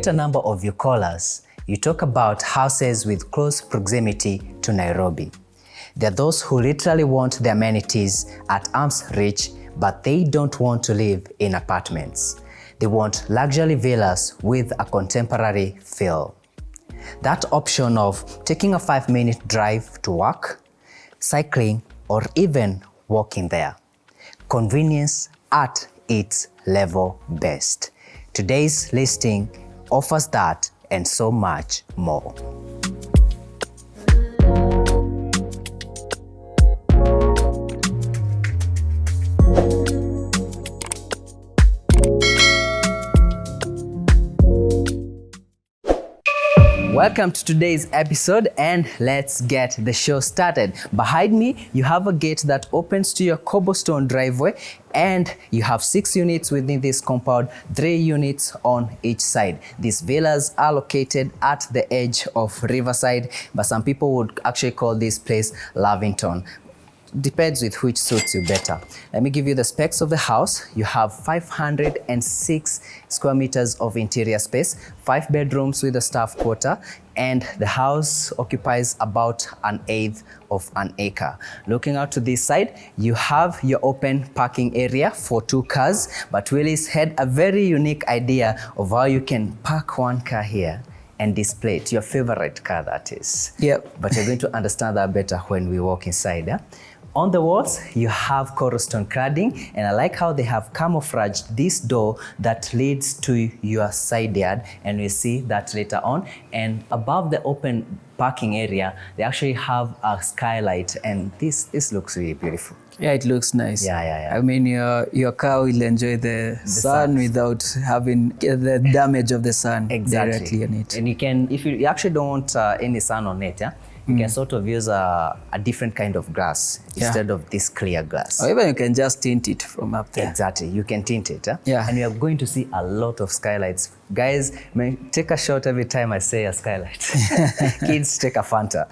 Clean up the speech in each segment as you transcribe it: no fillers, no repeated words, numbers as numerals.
get a number of your callers. You talk about houses with close proximity to Nairobi. There are those who literally want the amenities at arm's reach, but they don't want to live in apartments. They want luxury villas with a contemporary feel. That option of taking a 5-minute drive to work, cycling, or even walking there. Convenience at its level best. Today's listing offers that and so much more. Welcome to today's episode, and let's get the show started. Behind me, you have a gate that opens to your cobblestone driveway, and you have 6 units within this compound, 3 units on each side. These villas are located at the edge of Riverside, but some people would actually call this place Lavington. Depends with which suits you better. Let me give you the specs of the house. You have 506 square meters of interior space, 5 bedrooms with a staff quarter, and the house occupies about 1/8 of an acre. Looking out to this side, you have your open parking area for 2 cars, but Willis had a very unique idea of how you can park 1 car here and display it, your favorite car that is. Yep. But you're going to understand that better when we walk inside. On the walls, you have cobblestone cladding, and I like how they have camouflaged this door that leads to your side yard, and we'll see that later on. And above the open parking area, they actually have a skylight, and this looks really beautiful. Yeah, it looks nice. Yeah. I mean, your car will enjoy the sun without having the damage of the sun directly on it. And you can, if you actually don't want any sun on it, you can sort of use a different kind of glass instead of this clear glass. Or even you can just tint it from up there. Exactly, you can tint it. Yeah. And you are going to see a lot of skylights. Guys, take a shot every time I say a skylight. Kids, take a Fanta.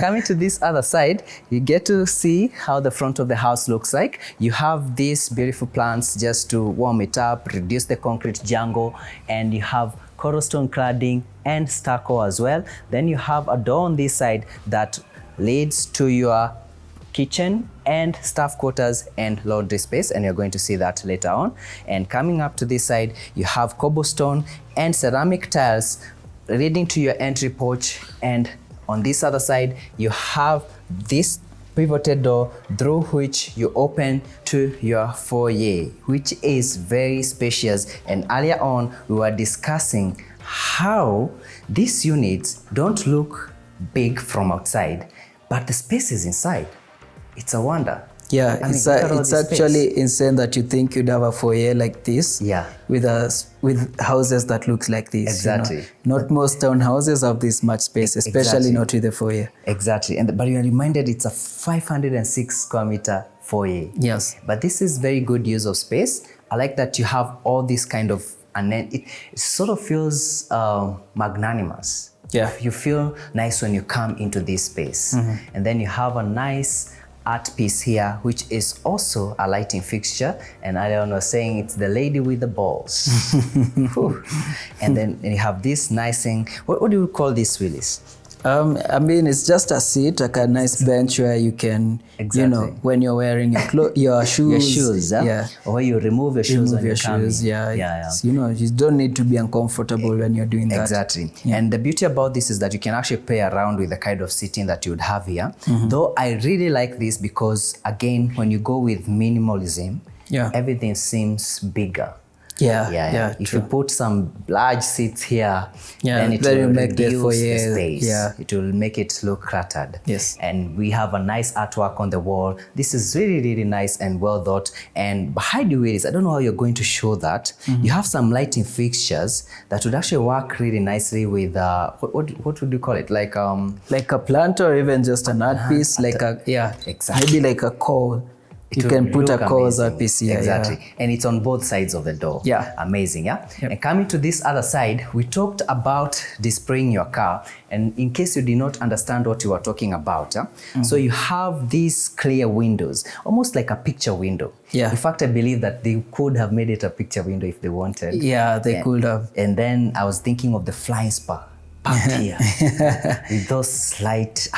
Coming to this other side, you get to see how the front of the house looks like. You have these beautiful plants just to warm it up, reduce the concrete jungle, and you have cobblestone cladding and stucco as well. Then you have a door on this side that leads to your kitchen and staff quarters and laundry space, and you're going to see that later on. And coming up to this side, you have cobblestone and ceramic tiles leading to your entry porch, and on this other side, you have this pivoted door through which you open to your foyer, which is very spacious. And earlier on, we were discussing how these units don't look big from outside, but the spaces inside, it's a wonder. Yeah, it's actually insane that you think you'd have a foyer like this with houses that look like this. Exactly. Not most townhouses have this much space, especially not with the foyer. Exactly. But you're reminded it's a 506 square meter foyer. Yes. But this is very good use of space. I like that you have all this kind of, and then it sort of feels magnanimous. Yeah. You feel nice when you come into this space. And then you have a nice art piece here, which is also a lighting fixture, and I don't know, saying it's the lady with the balls. And then you have this nice thing. What do you call this, Willis? I mean, it's just a seat, like a nice bench where you can, when you're wearing your shoes. Or you remove your shoes when you come in. So, you don't need to be uncomfortable when you're doing that. Exactly. Yeah. And the beauty about this is that you can actually play around with the kind of seating that you would have here. Though I really like this because, again, when you go with minimalism, everything seems bigger. If you put some large seats here, then it will make the space. It will make it look cluttered. Yes. And we have a nice artwork on the wall. This is really, really nice and well thought. And behind you is, I don't know how you're going to show that. You have some lighting fixtures that would actually work really nicely with what would you call it? Like a plant, or even just an art piece, like a exactly. Maybe like a coal. You can put a corner piece here. Exactly. Yeah. And it's on both sides of the door. Yeah. Amazing, yeah? Yep. And coming to this other side, we talked about displaying your car. And in case you did not understand what you were talking about, so you have these clear windows, almost like a picture window. Yeah. In fact, I believe that they could have made it a picture window if they wanted. Yeah, they could have. And then I was thinking of the flying spar parked here with those light.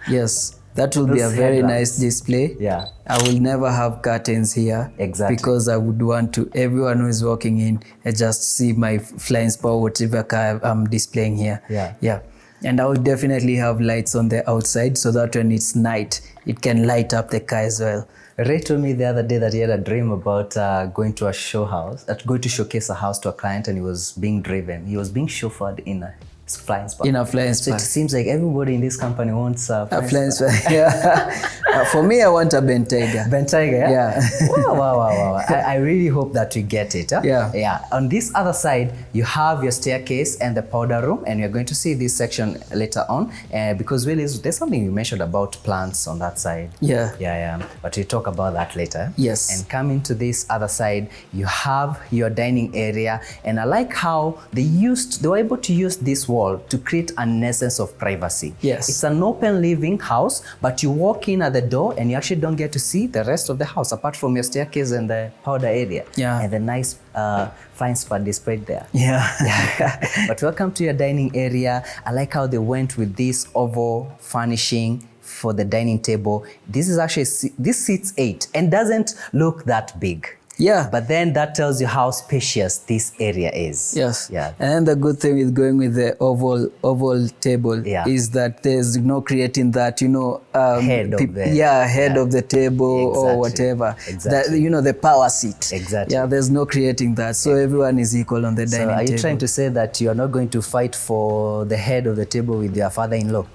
Yes. That will be a very nice display. Yeah. I will never have curtains here. Exactly. Because I would want to, everyone who is walking in, just see my flying spar, whatever car I'm displaying here. Yeah. Yeah. And I would definitely have lights on the outside so that when it's night, it can light up the car as well. Ray told me the other day that he had a dream about going to a going to showcase a house to a client, and he was being driven. He was being chauffeured in a flying spar. In a flying So spar. it seems like everybody in this company wants a flying spar. Yeah. For me, I want a Bentayga. Bentayga, yeah? Yeah. Wow. I really hope that we get it. Huh? Yeah. Yeah. On this other side, you have your staircase and the powder room, and you're going to see this section later on because really there's something you mentioned about plants on that side. Yeah. Yeah. But we'll talk about that later. Yes. And coming to this other side, you have your dining area, and I like how they were able to use this wall to create an essence of privacy. Yes. It's an open living house, but you walk in at the door and you actually don't get to see the rest of the house apart from your staircase and the powder area. Yeah. And the nice fine spot displayed there. Yeah. But welcome to your dining area. I like how they went with this oval furnishing for the dining table. This seats 8 and doesn't look that big. Yeah. But then that tells you how spacious this area is. Yes. Yeah. And the good thing with going with the oval table is that there's no creating that, head of the table or whatever. Exactly. That, the power seat. Exactly. Yeah, there's no creating that. So everyone is equal on the dining table. So are you trying to say that you are not going to fight for the head of the table with your father-in-law?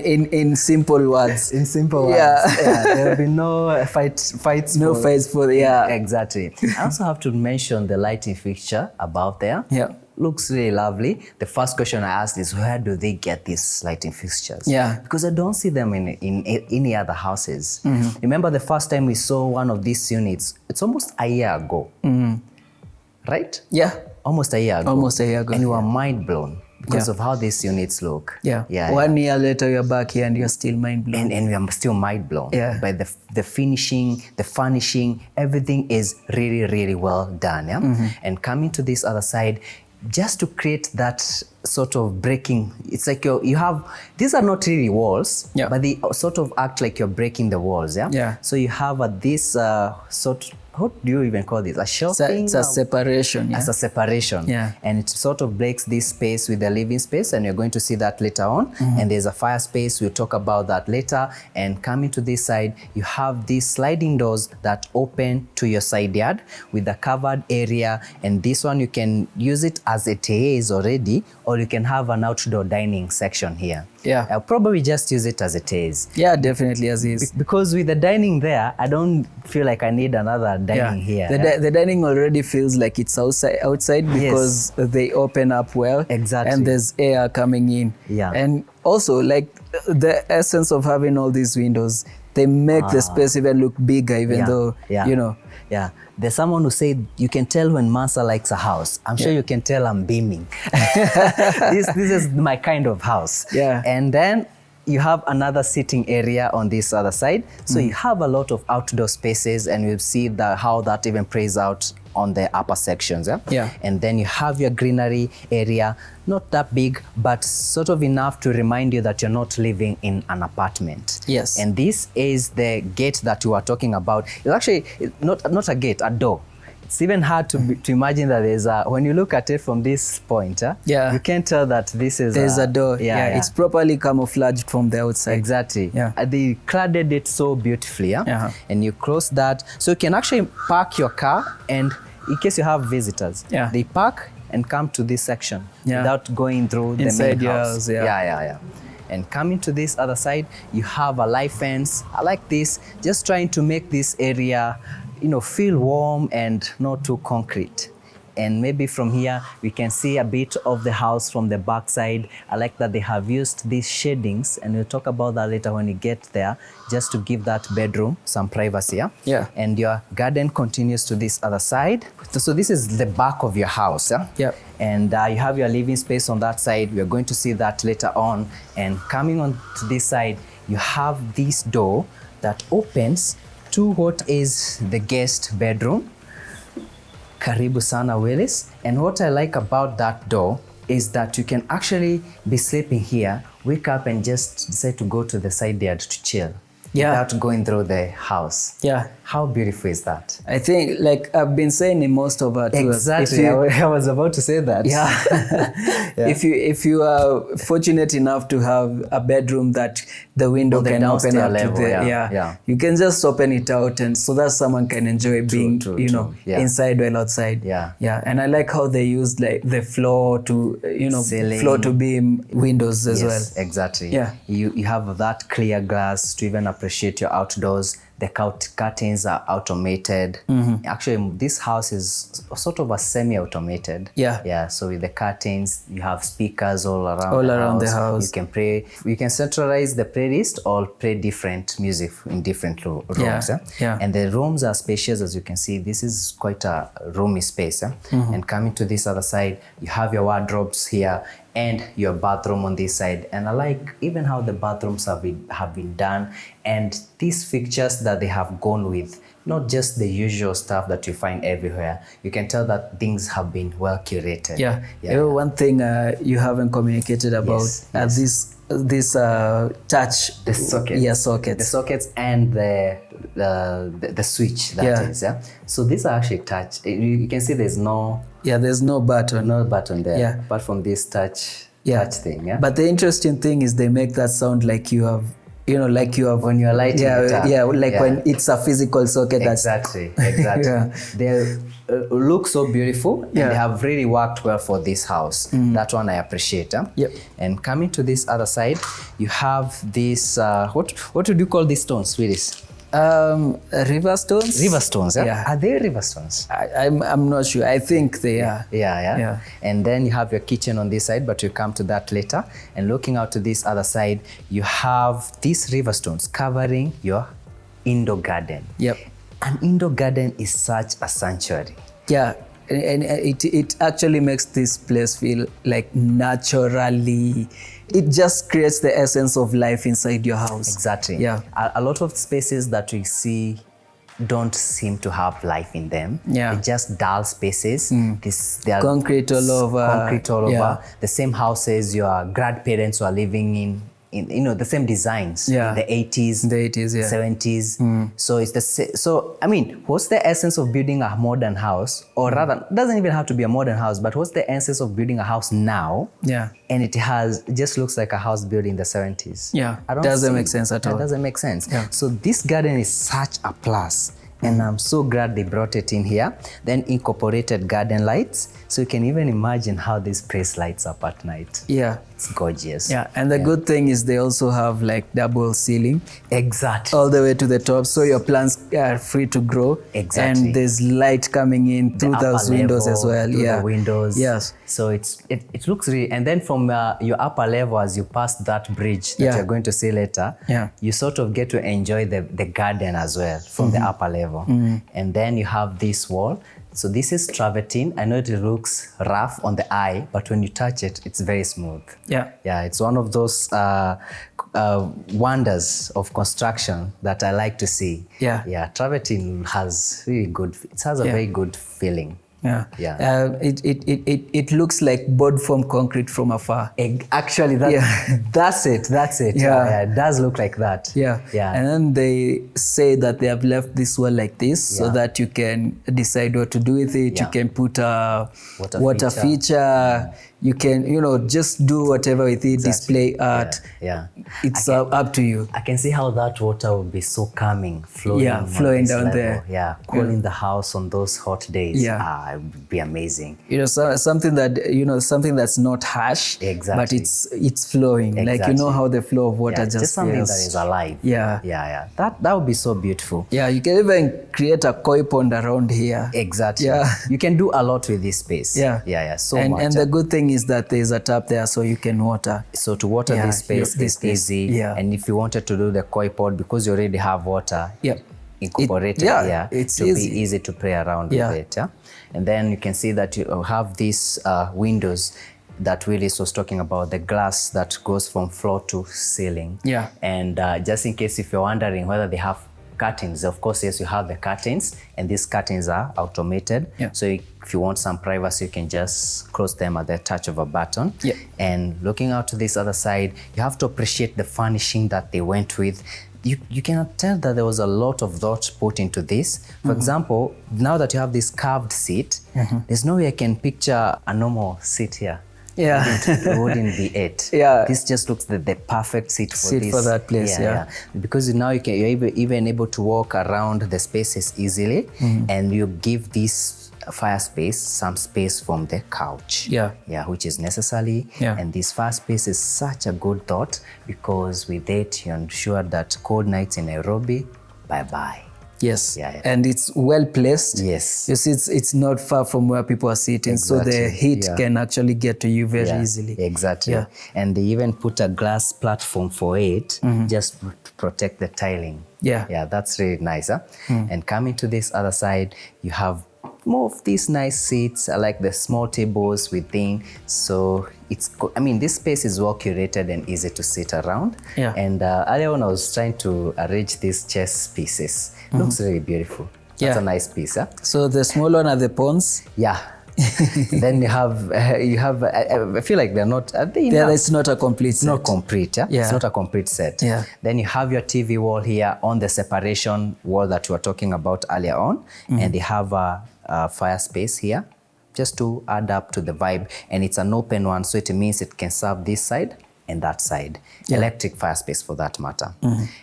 In simple words. In simple words. Yeah. There will be no fights. No fights for Exactly. I also have to mention the lighting fixture above there. Yeah. Looks really lovely. The first question I asked is, where do they get these lighting fixtures? Yeah. Because I don't see them in any other houses. Mm-hmm. Remember the first time we saw one of these units, it's almost a year ago. Mm-hmm. Right? Yeah. Almost a year ago. And you were mind blown because of how these units look. Yeah. 1 year later, you're back here and you're still mind blown. And we are still mind blown. Yeah. By the finishing, the furnishing, everything is really, really well done. Yeah. Mm-hmm. And coming to this other side, just to create that sort of breaking, it's like you have, these are not really walls, but they sort of act like you're breaking the walls. Yeah. So you have this what do you even call this? A shelving? It's a separation. As a separation. Yeah. And it sort of breaks this space with the living space, and you're going to see that later on. Mm-hmm. And there's a fire space. We'll talk about that later. And coming to this side, you have these sliding doors that open to your side yard with a covered area. And this one, you can use it as it is already, or you can have an outdoor dining section here. Yeah. I'll probably just use it as it is. Yeah, definitely as is. Because with the dining there, I don't feel like I need another dining here. The dining already feels like it's outside because they open up well. Exactly. And there's air coming in. Yeah. And also, like, the essence of having all these windows, they make the space even look bigger, even though, Yeah. There's someone who said, you can tell when Mansa likes a house. I'm sure you can tell I'm beaming. This is my kind of house. Yeah. And then you have another sitting area on this other side. So you have a lot of outdoor spaces, and we'll see how that even plays out on the upper sections. Yeah. And then you have your greenery area, not that big, but sort of enough to remind you that you're not living in an apartment. Yes. And this is the gate that you are talking about. It's actually not a gate, a door. It's even hard to imagine that there's when you look at it from this point, you can't tell that there's a door. It's properly camouflaged from the outside. Exactly. Yeah. They cladded it so beautifully. And you close that. So you can actually park your car, and in case you have visitors, they park and come to this section without going through the main house. And coming to this other side, you have a live fence. I like this, just trying to make this area feel warm and not too concrete. And maybe from here, we can see a bit of the house from the back side. I like that they have used these shadings, and we'll talk about that later when we get there, just to give that bedroom some privacy. Yeah. Yeah. And your garden continues to this other side. So this is the back of your house. Yeah. Yeah. And you have your living space on that side. We are going to see that later on. And coming on to this side, you have this door that opens to what is the guest bedroom. Karibu sana Willis. And what I like about that door is that you can actually be sleeping here, wake up and just decide to go to the side yard to chill. Yeah. Without going through the house. Yeah. How beautiful is that? I think, like I've been saying in most of our tours. Exactly. I was about to say that. Yeah. Yeah. If you are fortunate enough to have a bedroom that the window can open up level, to the you can just open it out, and so that someone can enjoy being inside while outside. Yeah. Yeah. And I like how they use like the floor to ceiling, floor to beam windows as well. Exactly. Yeah. You have that clear glass to even appreciate your outdoors. The curtains are automated. Actually, this house is sort of a semi-automated. Yeah. Yeah. So with the curtains, you have speakers all around the house. You can pray. You can centralize the playlist or play different music in different rooms. Yeah. And the rooms are spacious, as you can see. This is quite a roomy space. And coming to this other side, you have your wardrobes here and your bathroom on this side. And I like even how the bathrooms have been done, and these fixtures that they have gone with, not just the usual stuff that you find everywhere. You can tell that things have been well curated. Yeah. One thing you haven't communicated about this touch. The sockets. Yeah, sockets. The sockets and the switch that is. Yeah. So these are actually touch. You can see there's no. Yeah, there's no button. No button there. Yeah. Apart from this touch thing. Yeah. But the interesting thing is they make that sound like you have. Like you have when you're lighting it up. When it's a physical socket. Exactly. They look so beautiful, and they have really worked well for this house. That one I appreciate. Yep. And coming to this other side, you have this. What would you call these stones, Willis? River stones. River stones. Yeah. Are they river stones? I'm not sure. I think they are. Yeah. And then you have your kitchen on this side, but we'll come to that later. And looking out to this other side, you have these river stones covering your indoor garden. Yep. An indoor garden is such a sanctuary. Yeah. And it actually makes this place feel like naturally. It just creates the essence of life inside your house. Exactly. Yeah. A lot of spaces that we see don't seem to have life in them. Yeah. They're just dull spaces. They are concrete all over. Concrete all over. The same houses your grandparents were living in the same designs in the 80s, 70s. So it's so I mean, what's the essence of building a modern house, or rather, it doesn't even have to be a modern house, but what's the essence of building a house now? Yeah. And it just looks like a house built in the 70s. Yeah. Doesn't make sense at all. It doesn't make sense. Yeah. So this garden is such a plus. And I'm so glad they brought it in here. Then incorporated garden lights. So you can even imagine how this place lights up at night. Yeah. It's gorgeous. Yeah. And the good thing is they also have like double ceiling. Exactly. All the way to the top. So your plants are free to grow. Exactly. And there's light coming in through those windows as well. The windows. Yes. So it looks really, and then from your upper level, as you pass that bridge that you're going to see later, you sort of get to enjoy the garden as well from the upper level. And then you have this wall. So this is travertine. I know it looks rough on the eye, but when you touch it, it's very smooth. Yeah. Yeah, it's one of those wonders of construction that I like to see. Yeah. Yeah, travertine has really good, it has a very good feeling. Yeah. It looks like board form concrete from afar. Actually, that's it. Yeah, it does look like that. Yeah. And then they say that they have left this wall like this so that you can decide what to do with it. You can put a water feature. you can, just do whatever with it, display art. It's up to you. I can see how that water would be so calming, flowing down level. there. Yeah, cooling the house on those hot days. It would be amazing. Something that, something that's not harsh, but it's flowing. Like, how the flow of water just something that is alive. That would be so beautiful. You can even create a koi pond around here. Exactly. You can do a lot with this space. So much. And the good thing is that there's a tap there, so you can water. So to water this space is easy. And if you wanted to do the koi pond, because you already have water incorporated here, it's be easy to play around with it. And then you can see that you have these windows that Willis was talking about, the glass that goes from floor to ceiling. And just in case if you're wondering whether they have curtains, of course, yes, you have the curtains, and these curtains are automated. So if you want some privacy, you can just close them at the touch of a button. And looking out to this other side, you have to appreciate the furnishing that they went with. You can tell that there was a lot of thought put into this. For example, now that you have this curved seat, there's no way I can picture a normal seat here. It wouldn't be it. This just looks the perfect seat for that place. Because now you're even able to walk around the spaces easily, and you give this fire space some space from the couch. Which is necessary. And this fire space is such a good thought, because with it you ensure that cold nights in Nairobi, bye-bye. And it's well placed. You see, it's not far from where people are sitting, so the heat can actually get to you very easily. And they even put a glass platform for it, just to protect the tiling. That's really nice. And coming to this other side, you have more of these nice seats. I like the small tables within. So this space is well curated and easy to sit around. And earlier on I was trying to arrange these chess pieces. Looks really beautiful. That's a nice piece. So the small one are the pawns? Then you have I feel like they're not it's not a complete set. Not complete. It's not a complete set. Then you have your TV wall here on the separation wall that you were talking about earlier on. And they have a fire space here just to add up to the vibe, and it's an open one, so it means it can serve this side and that side. Electric fire space for that matter.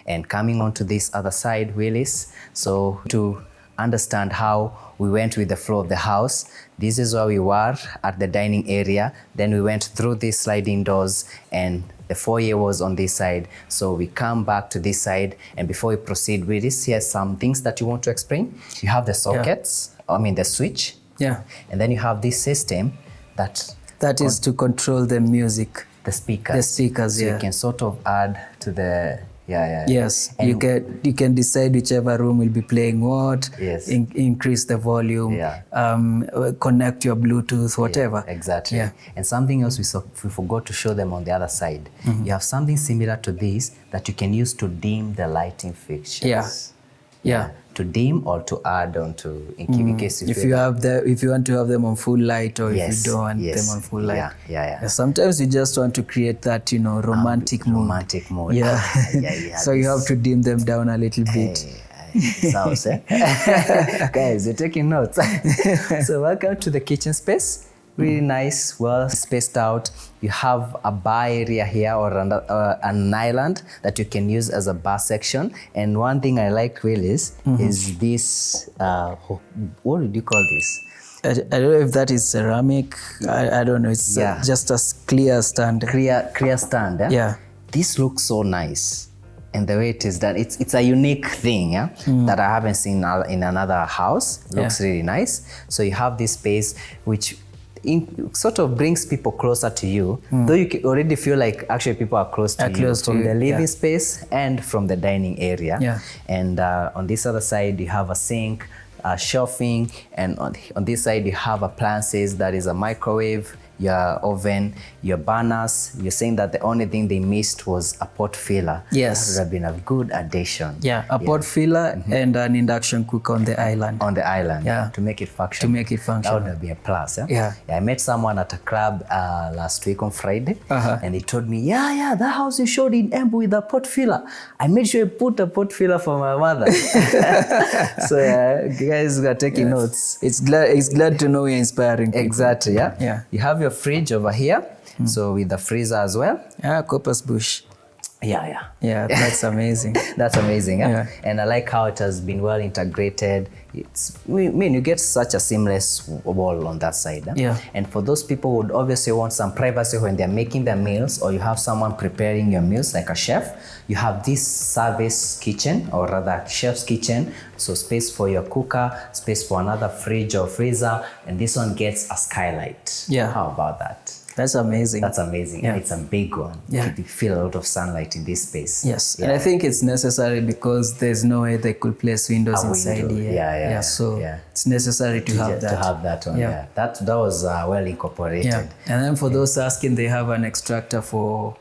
And coming on to this other side, Willis, so to understand how we went with the flow of the house, this is where we were at the dining area. Then we went through these sliding doors, and the foyer was on this side. So we come back to this side, and before we proceed, Willis, here's some things that you want to explain. You have the sockets, the switch. And then you have this system that is to control the music. The speakers. So you can sort of add to the Yes, and you can decide whichever room will be playing what. Increase the volume. Connect your Bluetooth, whatever. Exactly. And something else we forgot to show them on the other side. You have something similar to this that you can use to dim the lighting fixtures. To dim or to add on to in case if you want to have them on full light, or if you don't want them on full light. Sometimes you just want to create that romantic mood. So you have to dim them down a little bit. Sounds guys, you're taking notes. So welcome to the kitchen space. Really nice, well spaced out. You have a bar area here, or an island that you can use as a bar section. And one thing I like really is this, what would you call this? I don't know if that is ceramic. I don't know. It's just a clear stand. Clear stand. This looks so nice. And the way it is done, it's a unique thing that I haven't seen in another house. Looks really nice. So you have this space which sort of brings people closer to you, though you can already feel like actually people are close to you from the living space and from the dining area. And on this other side, you have a sink, shelving, and on this side, you have appliances. That is a microwave, your oven, your burners. You're saying that the only thing they missed was a pot filler. Yes. That would have been a good addition. A pot filler and an induction cooker on the island. On the island, to make it functional. That would have been a plus. I met someone at a club last week on Friday, and he told me, that house you showed in Embu with a pot filler. I made sure I put a pot filler for my mother. So guys are taking notes. It's glad to know you're inspiring people. Exactly, You have your your fridge over here. So with the freezer as well. Yeah, copper's bush. Yeah, that's amazing. That's amazing. Yeah? And I like how it has been well integrated. You get such a seamless wall on that side. Yeah. And for those people who would obviously want some privacy when they're making their meals, or you have someone preparing your meals like a chef, you have this service kitchen, or rather chef's kitchen. So space for your cooker, space for another fridge or freezer, and this one gets a skylight. Yeah. How about that? That's amazing. That's amazing. Yeah. It's a big one. Yeah. You feel a lot of sunlight in this space. Yes. Yeah. And I think it's necessary because there's no way they could place windows inside here. Yeah. So it's necessary to have that. To have that one. Yeah. That was well incorporated. Yeah. And then for those asking, they have an extractor for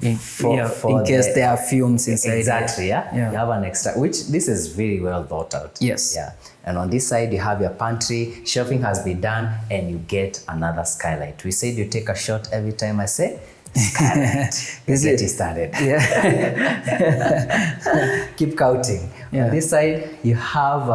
in case there are fumes inside. Exactly. Yeah. You have an extra, which this is very well thought out. Yes. Yeah. And on this side, you have your pantry, shelving has been done, and you get another skylight. We said you take a shot every time I say skylight. Get it started. Yeah. Keep counting. Yeah. On this side, you have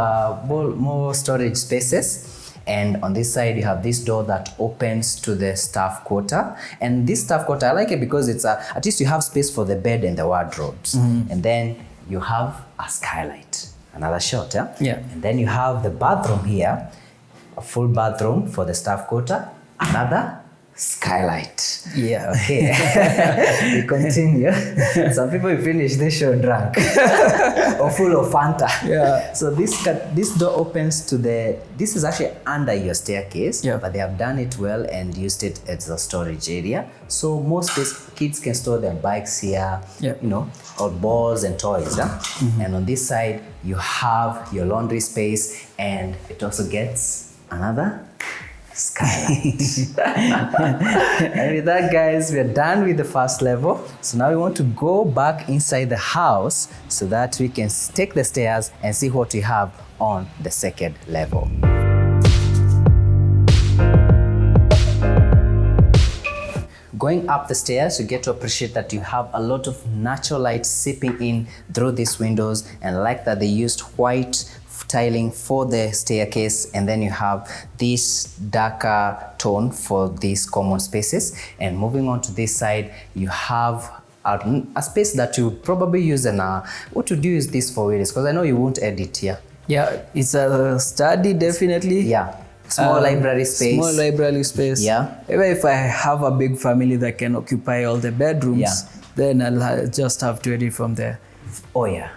more storage spaces. And on this side, you have this door that opens to the staff quarter. And this staff quarter, I like it because it's at least you have space for the bed and the wardrobes. And then you have a skylight. Another shot, Yeah. And then you have the bathroom here, a full bathroom for the staff quarter, another skylight. Yeah. Okay. We continue. Some people finish this show drunk or full of Fanta. Yeah. So this door opens to this is actually under your staircase, but they have done it well and used it as a storage area. So most kids can store their bikes here, or balls and toys. And on this side, you have your laundry space, and it also gets another skylight. And with that, guys, we're done with the first level. So now we want to go back inside the house so that we can take the stairs and see what we have on the second level. Going up the stairs, you get to appreciate that you have a lot of natural light seeping in through these windows, and I like that they used white tiling for the staircase, and then you have this darker tone for these common spaces. And moving on to this side, you have a space that you probably use in what would you use this for, Willis? Because I know you won't edit here. Yeah, it's a study, definitely. Yeah. Small library space. Small library space. Yeah. Even if I have a big family that can occupy all the bedrooms, then I'll just have to edit from there. Oh, yeah.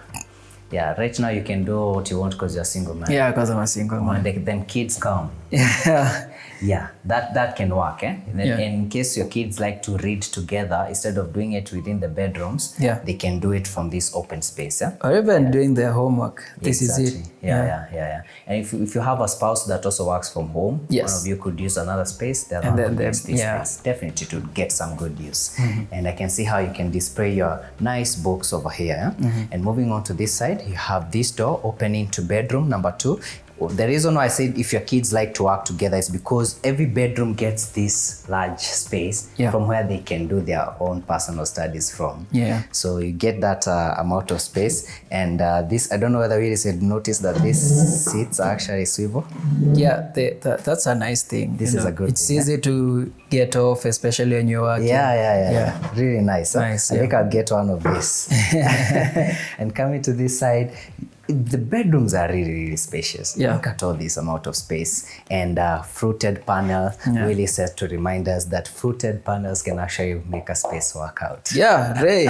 Yeah, right now you can do what you want because you're a single man. Yeah, because I'm a single man. When then kids come. Yeah. Yeah, that can work. In case your kids like to read together, instead of doing it within the bedrooms, they can do it from this open space. Or even doing their homework. This is it. Yeah. And if you have a spouse that also works from home, one of you could use another space, the other one could use this space. Definitely to get some good use. And I can see how you can display your nice books over here. And moving on to this side, you have this door opening to bedroom number 2. The reason why I said if your kids like to work together is because every bedroom gets this large space from where they can do their own personal studies from. Yeah. So you get that amount of space. And this, I don't know whether you had noticed that these seats are actually swivel. Yeah, that's a nice thing. This is a good It's thing. easy to get off, especially when you're working. Yeah. Really nice. I think I'll get one of these. And coming to this side, the bedrooms are really, really spacious. Look at all this amount of space. And fruited panel really set to remind us that fruited panels can actually make a space work out. Yeah, Ray.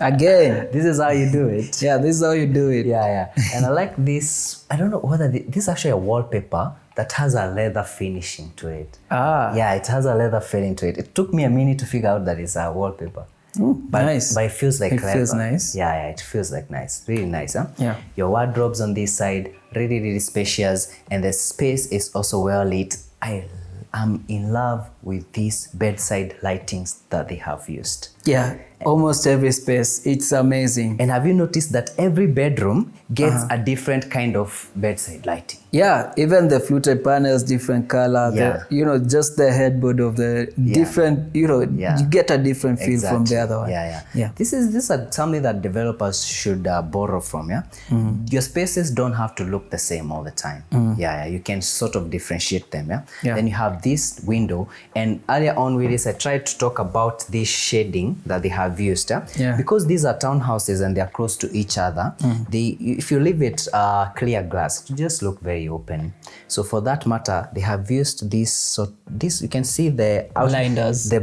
Again. This is how you do it. Yeah, this is how you do it. Yeah. And I like this. I don't know whether this is actually a wallpaper that has a leather finishing to it. Yeah, it has a leather feeling to it. It took me a minute to figure out that it's a wallpaper. Nice. But it feels like clever. It feels nice. Yeah, it feels like nice. Really nice, huh? Yeah. Your wardrobes on this side, really, really spacious. And the space is also well lit. I am in love with these bedside lightings that they have used. Yeah, almost every space. It's amazing. And have you noticed that every bedroom gets a different kind of bedside lighting? Yeah, even the fluted panels, different color. Yeah. Just the headboard of the different, you get a different feel from the other one. Yeah. This is something that developers should borrow from. Your spaces don't have to look the same all the time. You can sort of differentiate them. Then you have this window, and earlier on with this, I tried to talk about this shading that they have used. Because these are townhouses and they are close to each other. If you leave it clear glass, it just look very open. So for that matter, they have used this. So this, you can see the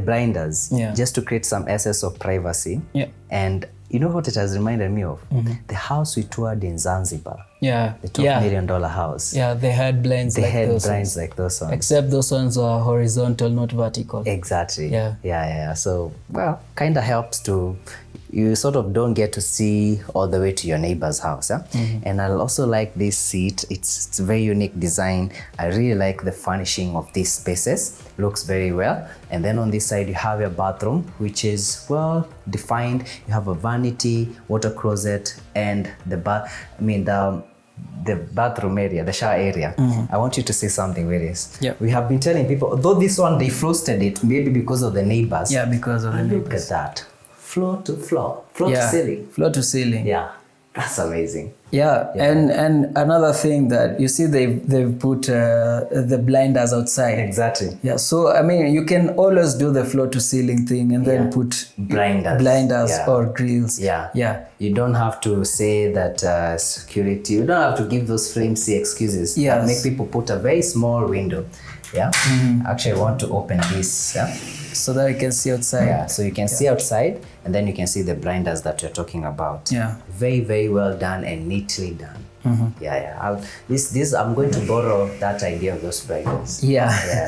blinders, just to create some essence of privacy. And you know what it has reminded me of? The house we toured in Zanzibar. The $12 million house. Yeah, they had blinds like those ones. Except those ones are horizontal, not vertical. Exactly. Yeah. So, well, kind of helps to, you sort of don't get to see all the way to your neighbor's house. And I also like this seat. It's a very unique design. I really like the furnishing of these spaces. Looks very well. And then on this side, you have your bathroom, which is well defined. You have a vanity, water closet, and the bathroom area, the shower area. I want you to say something with this. We have been telling people, although this one, they frosted it, maybe because of the neighbors. Yeah, because of the neighbors. Look at that. Floor to floor. Floor to ceiling. Floor to ceiling. Yeah, that's amazing. Yeah. And another thing that you see, they've put the blinders outside. Exactly. Yeah, so I mean, you can always do the floor to ceiling thing and then put blinders or grills. Yeah. You don't have to say that security. You don't have to give those flimsy excuses that make people put a very small window. Actually, I want to open this. So that you can see outside. So you can see outside, and then you can see the blinders that you're talking about. Very, very well done and neatly done. This I'm going to borrow that idea of those blinders.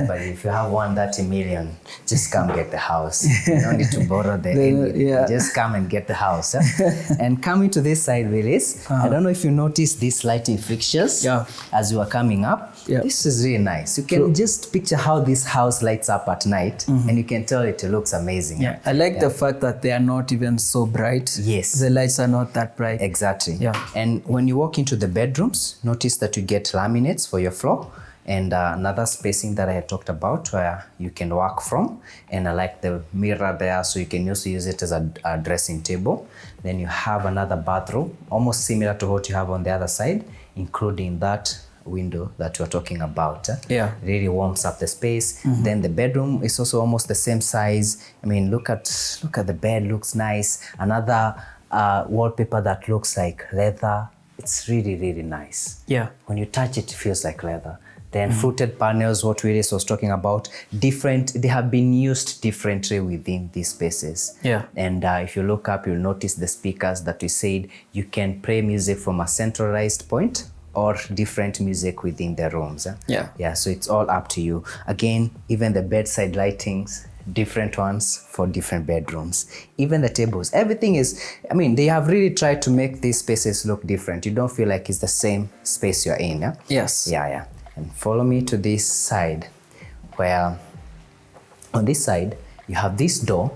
But if you have 130 million, just come get the house. You don't need to borrow just come and get the house. And coming to this side, Willis, I don't know if you noticed these lighting fixtures as you are coming up. This is really nice. You can just picture how this house lights up at night, and you can tell it looks amazing. I like the fact that they are not even so bright. Yes. The lights are not that bright. Exactly. And when you walk into the bedrooms, notice that you get laminates for your floor, and another spacing that I had talked about where you can work from. And I like the mirror there, so you can also use it as a dressing table. Then you have another bathroom, almost similar to what you have on the other side, including that window that we're talking about. Really warms up the space. Then the bedroom is also almost the same size. I mean, look at the bed, looks nice. Another wallpaper that looks like leather. It's really, really nice. When you touch it, it feels like leather. Then fluted panels, what Willis was talking about, they have been used differently within these spaces. And if you look up, you'll notice the speakers that we said you can play music from a centralized point or different music within the rooms. So it's all up to you. Again, even the bedside lightings, different ones for different bedrooms. Even the tables, everything is, I mean, they have really tried to make these spaces look different. You don't feel like it's the same space you're in. And follow me to this side, where on this side, you have this door.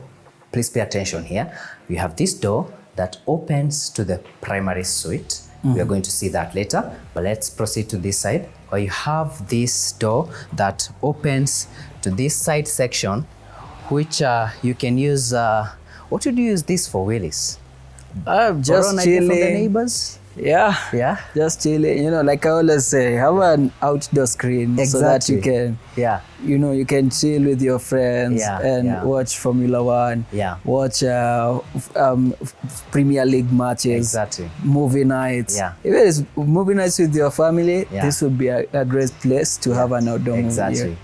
Please pay attention here. You have this door that opens to the primary suite. We are going to see that later, but let's proceed to this side, where you have this door that opens to this side section, which you can use. What would you use this for, Willis? Just chilling. For the neighbors? Just chilling. Like I always say, have an outdoor screen so that you can, you can chill with your friends and watch Formula One, watch Premier League matches, movie nights. Even it's movie nights with your family, this would be a great place to have an outdoor movie.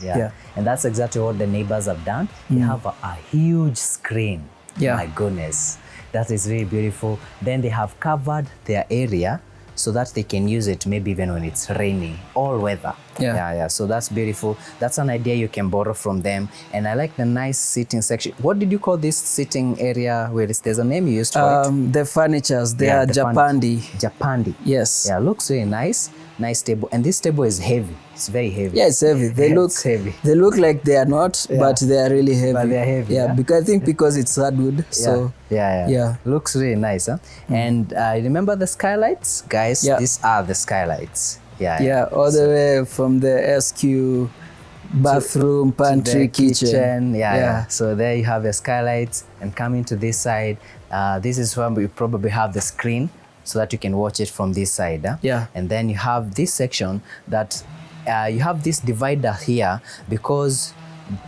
And that's exactly what the neighbors have done. They have a huge screen. My goodness. That is really beautiful. Then they have covered their area so that they can use it maybe even when it's raining, all weather. Yeah. So that's beautiful. That's an idea you can borrow from them. And I like the nice sitting section. What did you call this sitting area where there's a name you used for it? The furnitures, they are Japandi. Japandi. Yes. Yeah, looks really nice. Nice table. And this table is heavy. It's very heavy. Yeah, it's heavy. They look like they are not, but they are really heavy. But they are heavy. Yeah, because I think because it's hardwood. So yeah. Looks really nice, huh? And remember the skylights, guys? These are the skylights. Yeah, all the way from the SQ bathroom, pantry, kitchen. Yeah. So there you have your skylights, and coming to this side, this is where we probably have the screen so that you can watch it from this side. Yeah. And then you have this section that you have this divider here because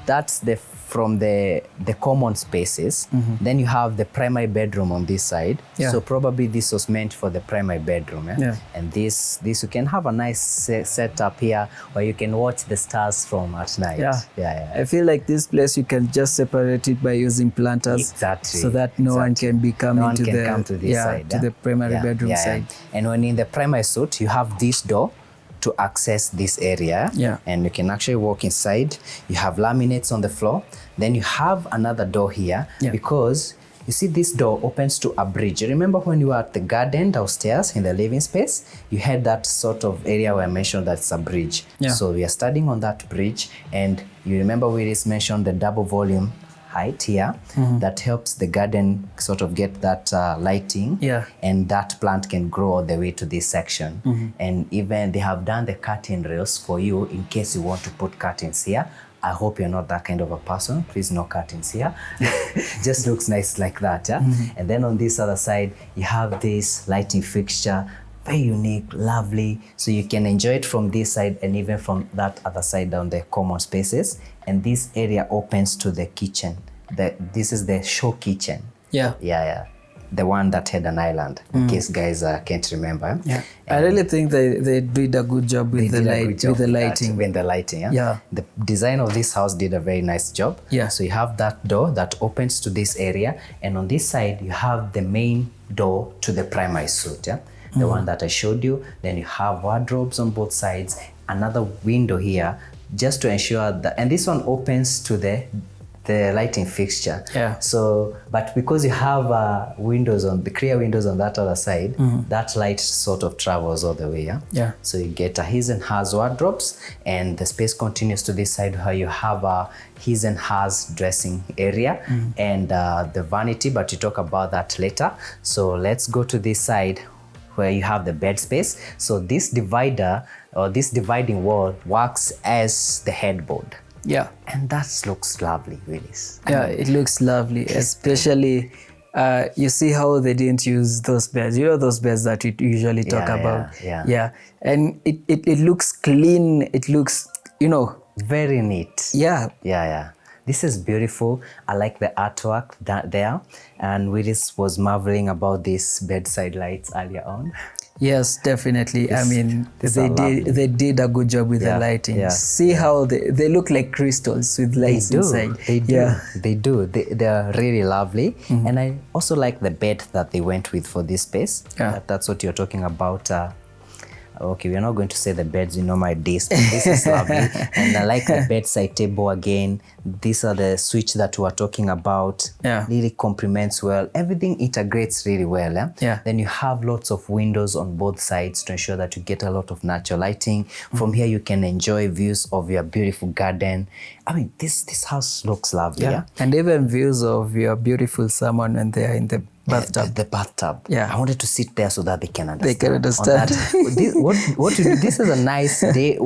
that's from the common spaces. Then you have the primary bedroom on this side. So probably this was meant for the primary bedroom. And this you can have a nice setup here where you can watch the stars from at night. I feel like this place you can just separate it by using planters. Exactly. So that no one can be coming to this side, to the primary bedroom side. And when in the primary suite, you have this door to access this area, and you can actually walk inside. You have laminates on the floor. Then you have another door here because you see this door opens to a bridge. Remember when you were at the garden downstairs in the living space, you had that sort of area where I mentioned that's a bridge. So we are standing on that bridge, and you remember we just mentioned the double volume height here that helps the garden sort of get that lighting, and that plant can grow all the way to this section. And even they have done the curtain rails for you in case you want to put curtains here. I hope you're not that kind of a person. Please, no curtains here. Just looks nice like that. And then on this other side, you have this lighting fixture. Very unique, lovely. So you can enjoy it from this side and even from that other side down the common spaces. And this area opens to the kitchen. This is the show kitchen. Yeah. The one that had an island, in case guys can't remember. I really think they did a good job with the lighting. With the lighting, The design of this house did a very nice job. So you have that door that opens to this area, and on this side you have the main door to the primary suite. The one that I showed you. Then you have wardrobes on both sides, another window here just to ensure that, and this one opens to the lighting fixture. So, but because you have the clear windows on that other side, that light sort of travels all the way. So you get a his and hers wardrobes, and the space continues to this side where you have a his and hers dressing area and the vanity, but you talk about that later. So let's go to this side where you have the bed space. So this divider or this dividing wall works as the headboard. And that looks lovely, Willis. It looks lovely, especially you see how they didn't use those beds. You know those beds that we usually talk about. And it looks clean. It looks, very neat. This is beautiful. I like the artwork there. And Willis was marveling about these bedside lights earlier on. Yes, definitely. I mean, they did a good job with the lighting. See how they look like crystals with lights inside. They do. They're really lovely. And I also like the bed that they went with for this space. That's what you're talking about. Okay, we're not going to say the beds my disc. This is lovely. And I like the bedside table again. These are the switch that we were talking about. Really complements well. Everything integrates really well. Then you have lots of windows on both sides to ensure that you get a lot of natural lighting. From here, you can enjoy views of your beautiful garden. I mean, this house looks lovely. And even views of your beautiful salmon when they are in the bathtub. The bathtub. I wanted to sit there so that they can understand. They can understand. This is a nice day.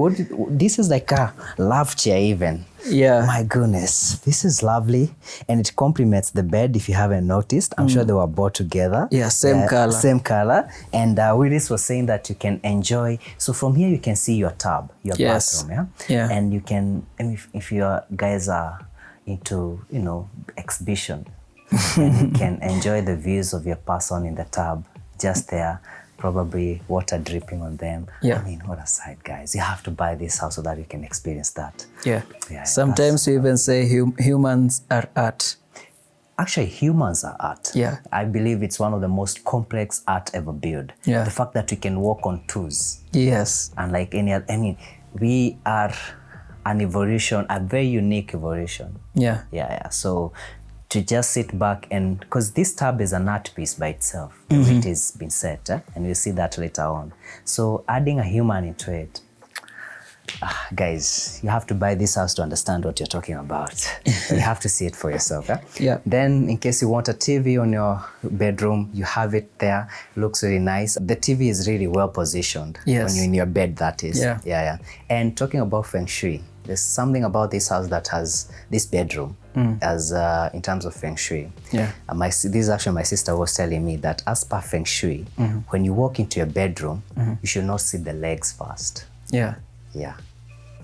This is like a love chair even. My goodness. This is lovely. And it complements the bed if you haven't noticed. I'm sure they were bought together. Same color. Same color. And Willis was saying that you can enjoy. So from here you can see your tub, your bathroom. And you can, if your guys are into, exhibition, and you can enjoy the views of your person in the tub just there, probably water dripping on them. I mean, what a sight, guys. You have to buy this house so that you can experience that. Sometimes we even say humans are art. Actually, humans are art. I believe it's one of the most complex art ever built. The fact that we can walk on twos. Yes. Unlike any other, we are an evolution, a very unique evolution. Yeah. So to just sit back and, because this tub is an art piece by itself, it has been set, and we'll see that later on. So adding a human into it, guys, you have to buy this house to understand what you're talking about. You have to see it for yourself. Yeah. Then in case you want a TV on your bedroom, you have it there. Looks really nice. The TV is really well positioned when you're in your bed, that is. Yeah. And talking about feng shui, there's something about this house that has this bedroom as in terms of feng shui. This is actually my sister was telling me that as per feng shui, when you walk into your bedroom, you should not see the legs first. Yeah,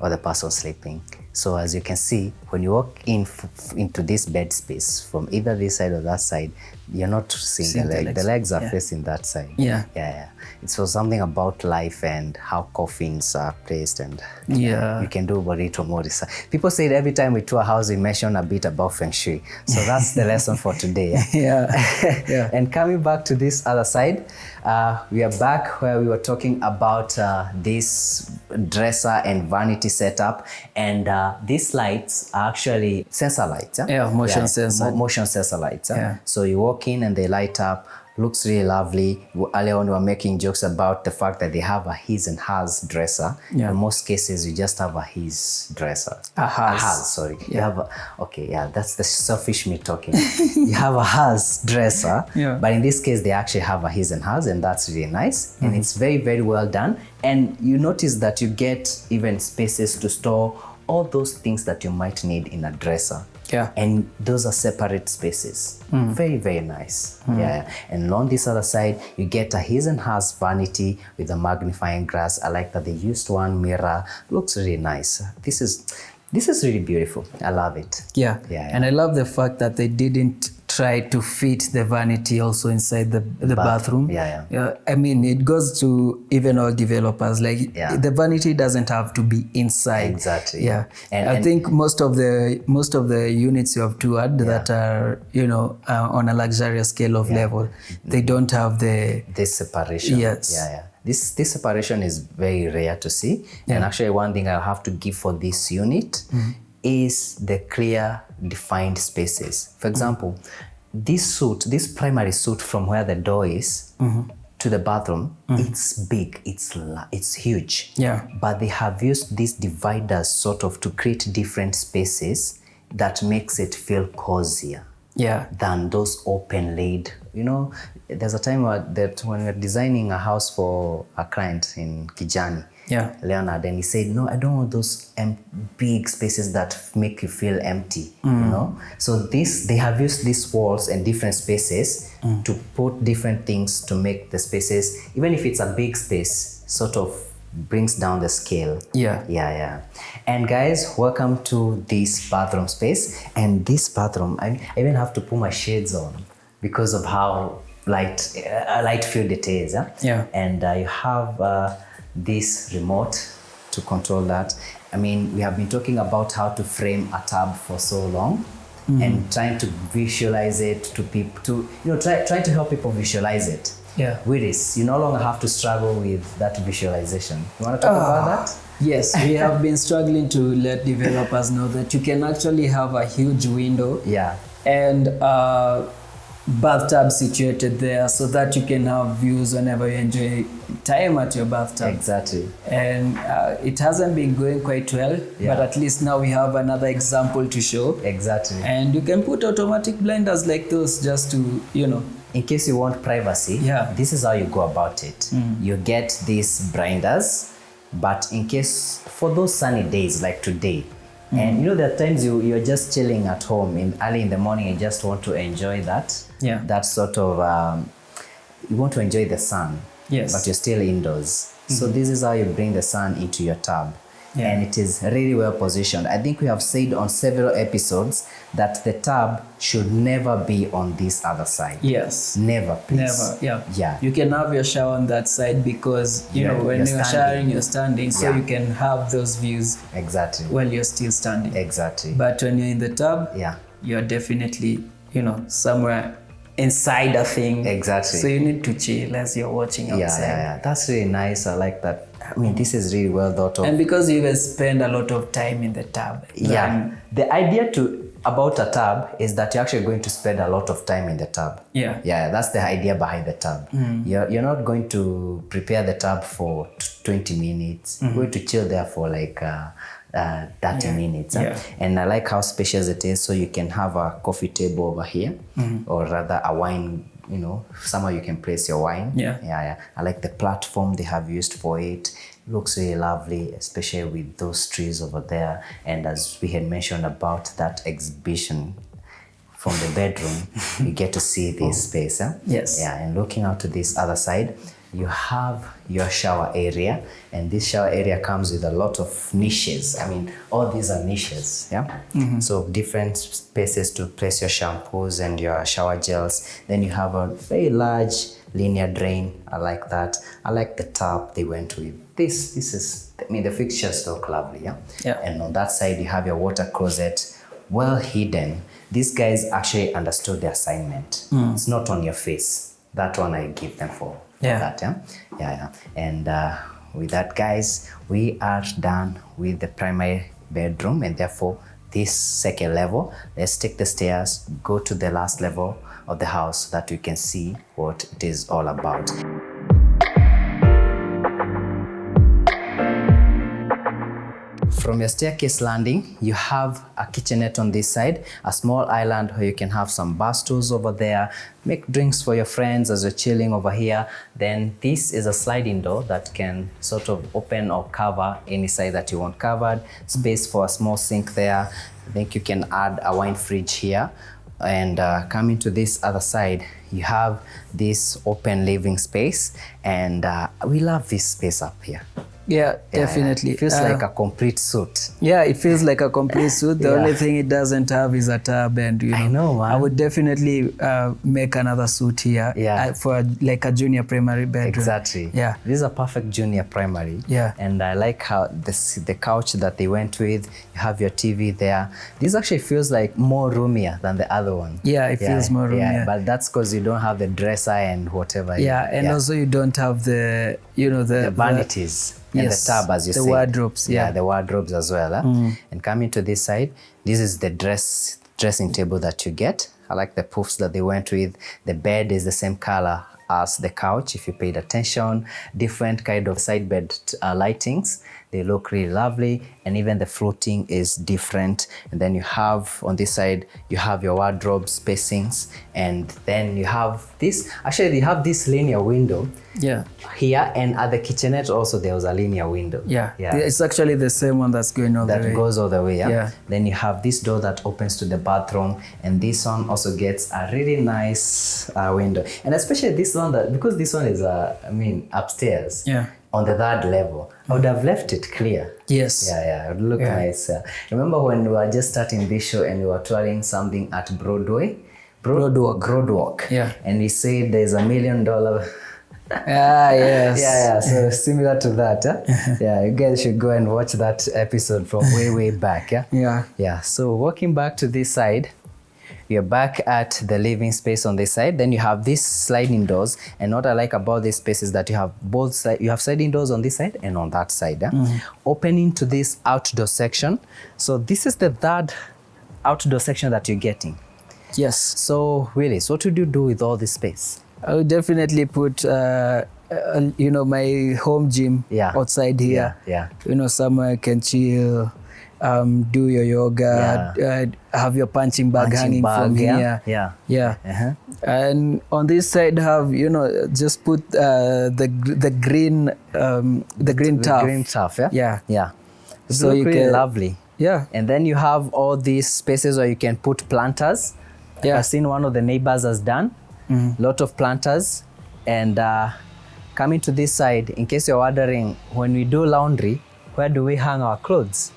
or the person sleeping. So as you can see, when you walk into this bed space from either this side or that side, you're not seeing the legs. The legs are facing that side. Yeah. It's for something about life and how coffins are placed, and you can do about it more research. People say every time we tour a house, we mention a bit about feng shui. So that's the lesson for today. Yeah. And coming back to this other side, we are back where we were talking about this dresser and vanity setup, and these lights are actually sensor lights. Motion sensor. Motion sensor lights. So you walk in and they light up. Looks really lovely. Earlier on, we were making jokes about the fact that they have a his and hers dresser. In most cases, you just have a his dresser. A hers, sorry. You have that's the selfish me talking. You have a hers dresser, but in this case, they actually have a his and hers, and that's really nice. And it's very, very well done. And you notice that you get even spaces to store all those things that you might need in a dresser. And those are separate spaces. Very, very nice. And on this other side, you get a his and hers vanity with a magnifying glass. I like that they used one mirror. Looks really nice. This is really beautiful. I love it. And I love the fact that they didn't try to fit the vanity also inside the bathroom. I mean, it goes to even all developers, like the vanity doesn't have to be inside. Exactly. And I think most of the units you have toured that are, on a luxurious scale of level, they don't have this separation. This separation is very rare to see. And actually one thing I have to give for this unit is the clear defined spaces. For example, this primary suite from where the door is to the bathroom, it's big, it's huge. But they have used these dividers sort of to create different spaces that makes it feel cozier than those open laid. There's a time that when we're designing a house for a client in Kijani, Leonard, and he said, no, I don't want those big spaces that make you feel empty, So they have used these walls and different spaces to put different things to make the spaces, even if it's a big space, sort of brings down the scale. And guys, welcome to this bathroom space. And this bathroom, I even have to put my shades on because of how light filled it is. And you have this remote to control that. I mean, we have been talking about how to frame a tub for so long and trying to visualize it to people, try to help people visualize it. With this, you no longer have to struggle with that visualization. You want to talk about that? Yes, we have been struggling to let developers know that you can actually have a huge window and bathtub situated there so that you can have views whenever you enjoy time at your bathtub. Exactly. And it hasn't been going quite well, but at least now we have another example to show. Exactly. And you can put automatic blinders like those just to, in case you want privacy, this is how you go about it. You get these blinders, but in case for those sunny days like today, and there are times you're just chilling at home early in the morning and just want to enjoy that. That sort of, you want to enjoy the sun, but you're still indoors. So this is how you bring the sun into your tub. And it is really well positioned. I think we have said on several episodes that the tub should never be on this other side. Yes. Never, please. Never, You can have your shower on that side because, when you're showering, you're standing. So you can have those views while you're still standing. Exactly. But when you're in the tub, you're definitely, somewhere inside a thing. Exactly. So you need to chill as you're watching outside. Yeah. That's really nice. I like that. I mean, this is really well thought of. And because you guys spend a lot of time in the tub. Yeah. The idea about a tub is that you're actually going to spend a lot of time in the tub. Yeah. Yeah, that's the idea behind the tub. You're not going to prepare the tub for 20 minutes. You're going to chill there for like 30 minutes. Yeah. And I like how spacious it is. So you can have a coffee table over here, or rather a wine, somewhere you can place your wine. Yeah. I like the platform they have used for it. It looks really lovely, especially with those trees over there. And as we had mentioned about that exhibition from the bedroom, you get to see this space. Yes. Yeah, and looking out to this other side, you have your shower area, and this shower area comes with a lot of niches. I mean, all these are niches, yeah? So different spaces to place your shampoos and your shower gels. Then you have a very large linear drain. I like that. I like the tub they went with. This is, I mean, the fixtures look lovely, yeah? And on that side, you have your water closet, well hidden. These guys actually understood the assignment. It's not on your face. That one I give them for. That, yeah. And with that, guys, we are done with the primary bedroom, and therefore this second level. Let's take the stairs, go to the last level of the house so that you can see what it is all about. From your staircase landing, you have a kitchenette on this side, a small island where you can have some bar stools over there, make drinks for your friends as you're chilling over here. Then this is a sliding door that can sort of open or cover any side that you want covered. Space for a small sink there. I think you can add a wine fridge here. And coming to this other side, you have this open living space, and we love this space up here. Yeah, definitely. It feels like a complete suit. Yeah, it feels like a complete suit. The only thing it doesn't have is a tub, and I know, man. I would definitely make another suit here for like a junior primary bedroom. Exactly. Yeah. This is a perfect junior primary. Yeah. And I like how the couch that they went with, you have your TV there. This actually feels like more roomier than the other one. Yeah, it feels more roomier. Yeah, but that's because you don't have the dresser and whatever. Yeah, and also you don't have the, the vanities. And the tub, as you said. The wardrobes. Yeah, the wardrobes as well. And coming to this side, this is the dressing table that you get. I like the poofs that they went with. The bed is the same color as the couch, if you paid attention. Different kind of side bed lightings. They look really lovely, and even the floating is different. And then you have on this side, you have your wardrobe spacings, and then you have this. Actually, you have this linear window. Yeah. Here, and at the kitchenette also there was a linear window. Yeah. It's actually the same one that's going all the way. That goes all the way. Yeah. Then you have this door that opens to the bathroom, and this one also gets a really nice window. And especially this one, because this one is upstairs. Yeah. On the third level, I would have left it clear. Yes. Yeah, it would look nice. Remember when we were just starting this show and we were touring something at Broadway? Broadwalk. Yeah. And we said there's $1 million. Yes. Yeah. So similar to that. Yeah, you guys should go and watch that episode from way back. Yeah. So walking back to this side, you're back at the living space on this side. Then you have these sliding doors, and what I like about this space is that you have both sides. You have sliding doors on this side and on that side, opening to this outdoor section. So this is the third outdoor section that you're getting. Yes. So Willis, what would you do with all this space? I would definitely put my home gym outside here. Yeah. Somewhere I can chill, do your yoga, have your punching bag hanging from here. Yeah. And on this side have, just put the green turf. Green turf, yeah. So you can lovely. Yeah. And then you have all these spaces where you can put planters. Yeah. I've seen one of the neighbors has done. Lot of planters. And coming to this side, in case you're wondering, when we do laundry, where do we hang our clothes?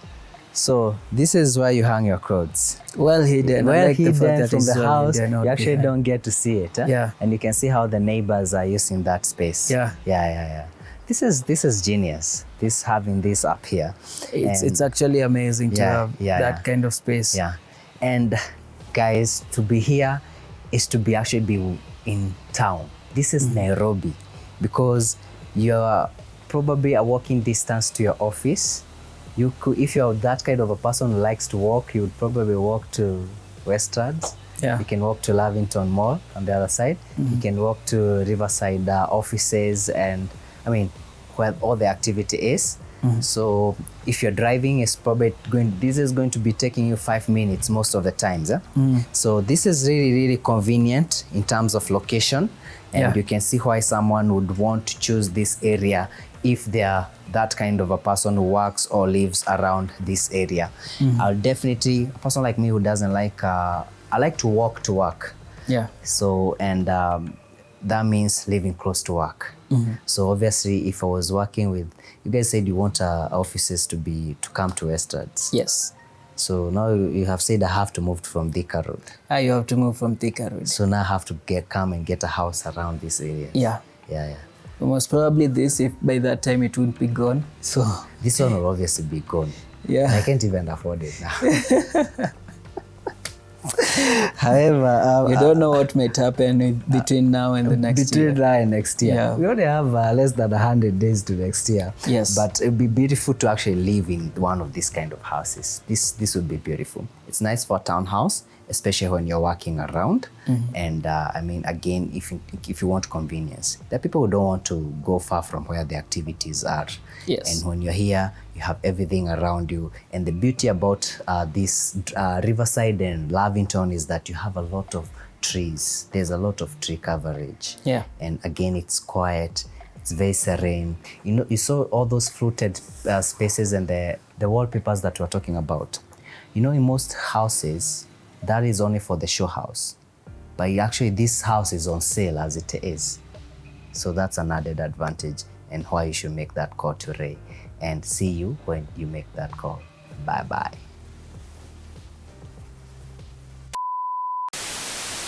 So this is where you hang your clothes. Well hidden. Hidden from the house. You actually don't get to see it. Yeah. And you can see how the neighbors are using that space. Yeah. This is genius. Having this up here. It's actually amazing to have that kind of space. Yeah. And guys, to be here, is to actually be in town. This is Nairobi, because you're probably a walking distance to your office. You could, if you're that kind of a person who likes to walk, you would probably walk to Westlands. Yeah. You can walk to Lavington Mall on the other side. You can walk to Riverside offices, and I mean, where all the activity is. So if you're driving, this is going to be taking you 5 minutes most of the times. So this is really, really convenient in terms of location, and you can see why someone would want to choose this area if they are that kind of a person who works or lives around this area. I'll definitely, a person like me who doesn't like, I like to walk to work. Yeah. So, and that means living close to work. So obviously, if I was working with, you guys said you want offices to come to Westlands. Yes. So now you have said I have to move from Thika Road. You have to move from Thika Road. So now I have to come and get a house around this area. Yeah. Yeah. Most probably if by that time it would be gone. So this one will obviously be gone. Yeah. I can't even afford it now. However, you don't know what might happen between now and the next year. Between now and next year. Yeah. We only have less than 100 days to next year. Yes. But it would be beautiful to actually live in one of these kind of houses. This would be beautiful. It's nice for a townhouse, especially when you're walking around. And I mean, again, if you want convenience, there are people who don't want to go far from where the activities are. Yes. And when you're here, you have everything around you. And the beauty about this Riverside and Lavington is that you have a lot of trees. There's a lot of tree coverage. Yeah. And again, it's quiet. It's very serene. You know, you saw all those fluted spaces and the wallpapers that we're talking about. You know, in most houses, that is only for the show house. But actually, this house is on sale as it is. So that's an added advantage, and why you should make that call to Ray. And see you when you make that call. Bye-bye.